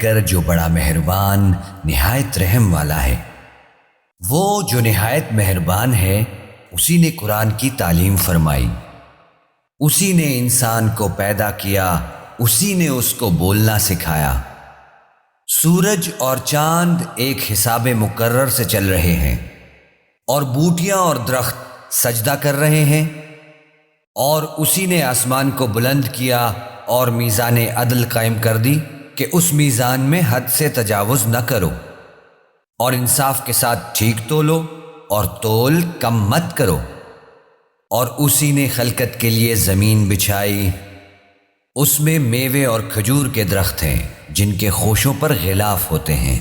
کر جو بڑا مہربان نہایت رحم والا ہے۔ وہ جو نہایت مہربان ہے اسی نے قرآن کی تعلیم فرمائی، اسی نے انسان کو پیدا کیا، اسی نے اس کو بولنا سکھایا۔ سورج اور چاند ایک حساب مقرر سے چل رہے ہیں، اور بوٹیاں اور درخت سجدہ کر رہے ہیں، اور اسی نے آسمان کو بلند کیا اور میزان عدل قائم کر دی کہ اس میزان میں حد سے تجاوز نہ کرو، اور انصاف کے ساتھ ٹھیک تولو اور تول کم مت کرو۔ اور اسی نے خلقت کے لیے زمین بچھائی، اس میں میوے اور کھجور کے درخت ہیں جن کے خوشوں پر غلاف ہوتے ہیں،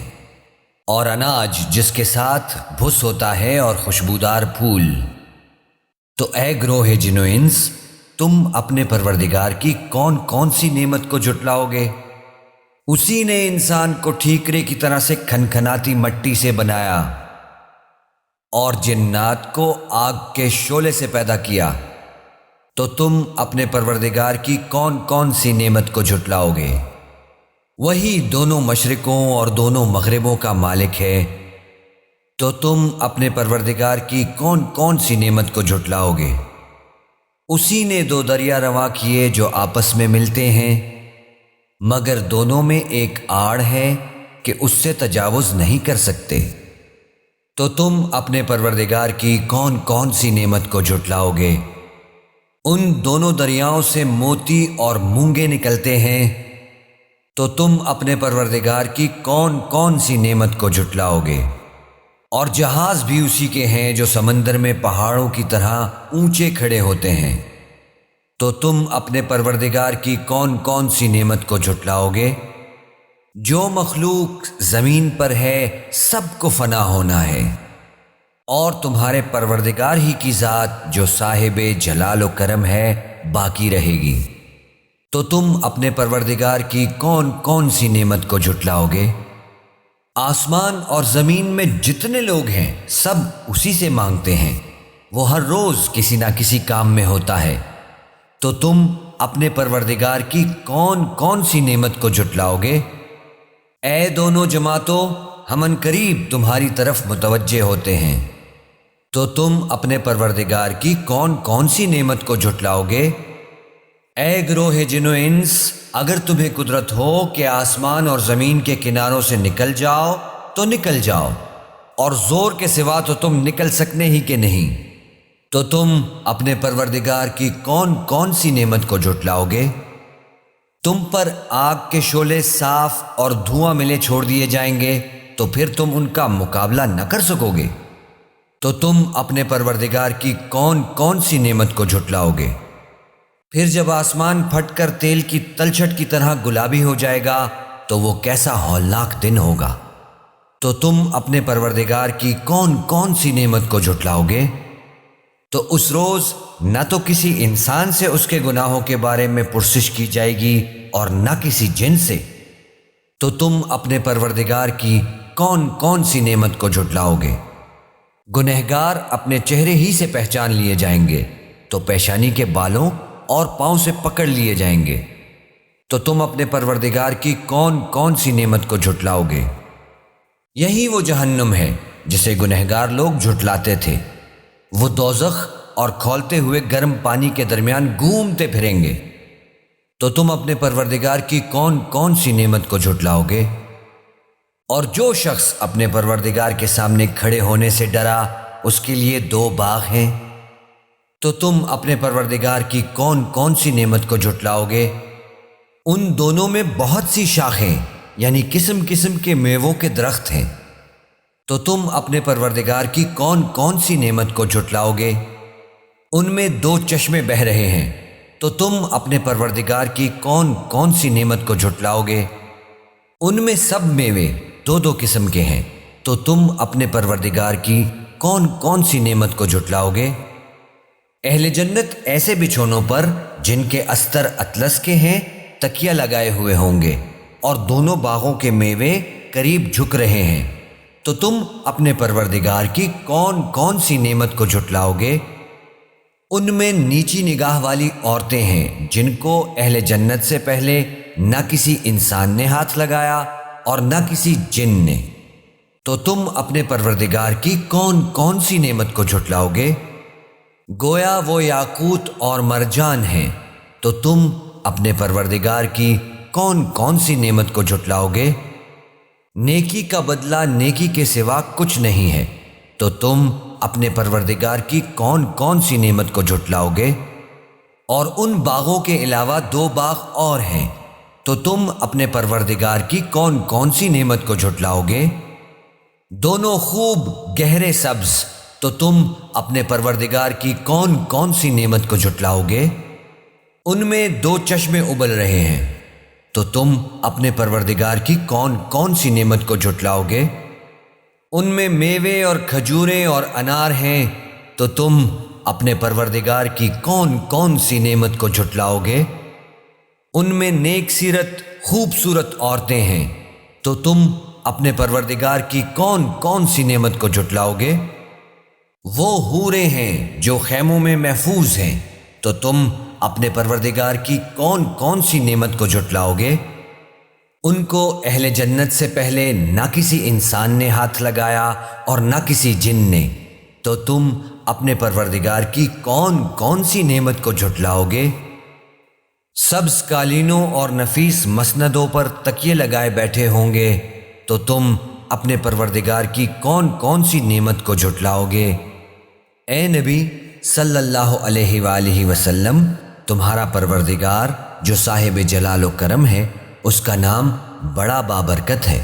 اور اناج جس کے ساتھ بھس ہوتا ہے اور خوشبودار پھول۔ تو اے گروہ جن و انس، تم اپنے پروردگار کی کون کون سی نعمت کو جھٹلاؤ گے؟ اسی نے انسان کو ٹھیکرے کی طرح سے کھنکھناتی مٹی سے بنایا، اور جنات کو آگ کے شعلے سے پیدا کیا۔ تو تم اپنے پروردگار کی کون کون سی نعمت کو جھٹلاؤ گے؟ وہی دونوں مشرقوں اور دونوں مغربوں کا مالک ہے۔ تو تم اپنے پروردگار کی کون کون سی نعمت کو جھٹلاؤ گے؟ اسی نے دو دریا رواں کیے جو آپس میں ملتے ہیں، مگر دونوں میں ایک آڑ ہے کہ اس سے تجاوز نہیں کر سکتے۔ تو تم اپنے پروردگار کی کون کون سی نعمت کو جھٹلاؤ گے؟ ان دونوں دریاؤں سے موتی اور مونگے نکلتے ہیں۔ تو تم اپنے پروردگار کی کون کون سی نعمت کو جھٹلاؤ گے؟ اور جہاز بھی اسی کے ہیں جو سمندر میں پہاڑوں کی طرح اونچے کھڑے ہوتے ہیں۔ تو تم اپنے پروردگار کی کون کون سی نعمت کو جھٹلاؤ گے؟ جو مخلوق زمین پر ہے سب کو فنا ہونا ہے، اور تمہارے پروردگار ہی کی ذات جو صاحب جلال و کرم ہے باقی رہے گی۔ تو تم اپنے پروردگار کی کون کون سی نعمت کو جھٹلاؤ گے؟ آسمان اور زمین میں جتنے لوگ ہیں سب اسی سے مانگتے ہیں، وہ ہر روز کسی نہ کسی کام میں ہوتا ہے۔ تو تم اپنے پروردگار کی کون کون سی نعمت کو جھٹلاؤ گے؟ اے دونوں جماعتوں، ہم ان قریب تمہاری طرف متوجہ ہوتے ہیں۔ تو تم اپنے پروردگار کی کون کون سی نعمت کو جھٹلاؤ گے؟ اے گروہ جن و انس، اگر تمہیں قدرت ہو کہ آسمان اور زمین کے کناروں سے نکل جاؤ تو نکل جاؤ، اور زور کے سوا تو تم نکل سکنے ہی کہ نہیں۔ تو تم اپنے پروردگار کی کون کون سی نعمت کو جھٹلاؤ گے؟ تم پر آگ کے شعلے صاف اور دھواں ملے چھوڑ دیے جائیں گے، تو پھر تم ان کا مقابلہ نہ کر سکو گے۔ تو تم اپنے پروردگار کی کون کون سی نعمت کو جھٹلاؤ گے؟ پھر جب آسمان پھٹ کر تیل کی تلچھٹ کی طرح گلابی ہو جائے گا تو وہ کیسا ہولناک دن ہوگا۔ تو تم اپنے پروردگار کی کون کون سی نعمت کو جھٹلاؤ گے؟ تو اس روز نہ تو کسی انسان سے اس کے گناہوں کے بارے میں پرسش کی جائے گی اور نہ کسی جن سے۔ تو تم اپنے پروردگار کی کون کون سی نعمت کو جھٹلاؤ گے؟ گنہگار اپنے چہرے ہی سے پہچان لیے جائیں گے، تو پیشانی کے بالوں اور پاؤں سے پکڑ لیے جائیں گے۔ تو تم اپنے پروردگار کی کون کون سی نعمت کو جھٹلاؤ گے؟ یہی وہ جہنم ہے جسے گنہگار لوگ جھٹلاتے تھے، وہ دوزخ اور کھولتے ہوئے گرم پانی کے درمیان گھومتے پھریں گے۔ تو تم اپنے پروردگار کی کون کون سی نعمت کو جھٹلاؤ گے؟ اور جو شخص اپنے پروردگار کے سامنے کھڑے ہونے سے ڈرا اس کے لیے دو باغ ہیں۔ تو تم اپنے پروردگار کی کون کون سی نعمت کو جھٹلاؤ گے؟ ان دونوں میں بہت سی شاخیں یعنی قسم قسم کے میووں کے درخت ہیں۔ تو تم اپنے پروردگار کی کون کون سی نعمت کو جھٹلاؤ گے؟ ان میں دو چشمے بہہ رہے ہیں۔ تو تم اپنے پروردگار کی کون کون سی نعمت کو جھٹلاؤ گے؟ ان میں سب میوے دو دو قسم کے ہیں۔ تو تم اپنے پروردگار کی کون کون سی نعمت کو جھٹلاؤ گے؟ اہل جنت ایسے بچھونوں پر جن کے استر اطلس کے ہیں تکیہ لگائے ہوئے ہوں گے، اور دونوں باغوں کے میوے قریب جھک رہے ہیں۔ تو تم اپنے پروردگار کی کون کون سی نعمت کو جھٹلاؤ گے؟ ان میں نیچی نگاہ والی عورتیں ہیں جن کو اہل جنت سے پہلے نہ کسی انسان نے ہاتھ لگایا اور نہ کسی جن نے، تو تم اپنے پروردگار کی کون کون سی نعمت کو جھٹلاؤ گے؟ گویا وہ یاقوت اور مرجان ہیں، تو تم اپنے پروردگار کی کون کون سی نعمت کو جھٹلاؤ گے؟ نیکی کا بدلہ نیکی کے سوا کچھ نہیں ہے، تو تم اپنے پروردگار کی کون کون سی نعمت کو جھٹلاؤ گے؟ اور ان باغوں کے علاوہ 2 باغ اور ہیں، تو تم اپنے پروردگار کی کون کون سی نعمت کو جھٹلاؤ گے؟ دونوں خوب گہرے سبز، تو تم اپنے پروردگار کی کون کون سی نعمت کو جھٹلاؤ گے؟ ان میں 2 چشمے ابل رہے ہیں، تو تم اپنے پروردگار کی کون کون سی نعمت کو جھٹلاؤ گے؟ ان میں میوے اور کھجوریں اور انار ہیں، تو تم اپنے پروردگار کی کون کون سی نعمت کو جھٹلاؤ گے؟ ان میں نیک سیرت خوبصورت عورتیں ہیں، تو تم اپنے پروردگار کی کون کون سی نعمت کو جھٹلاؤ گے؟ وہ حوریں ہیں جو خیموں میں محفوظ ہیں، تو تم اپنے پروردگار کی کون کون سی نعمت کو جھٹلاؤ گے؟ ان کو اہل جنت سے پہلے نہ کسی انسان نے ہاتھ لگایا اور نہ کسی جن نے، تو تم اپنے پروردگار کی کون کون سی نعمت کو جھٹلاؤ گے؟ سبز قالینوں اور نفیس مسندوں پر تکیے لگائے بیٹھے ہوں گے، تو تم اپنے پروردگار کی کون کون سی نعمت کو جھٹلاؤ گے؟ اے نبی صلی اللہ علیہ وآلہ وسلم، تمہارا پروردگار جو صاحب جلال و کرم ہے، اس کا نام بڑا بابرکت ہے۔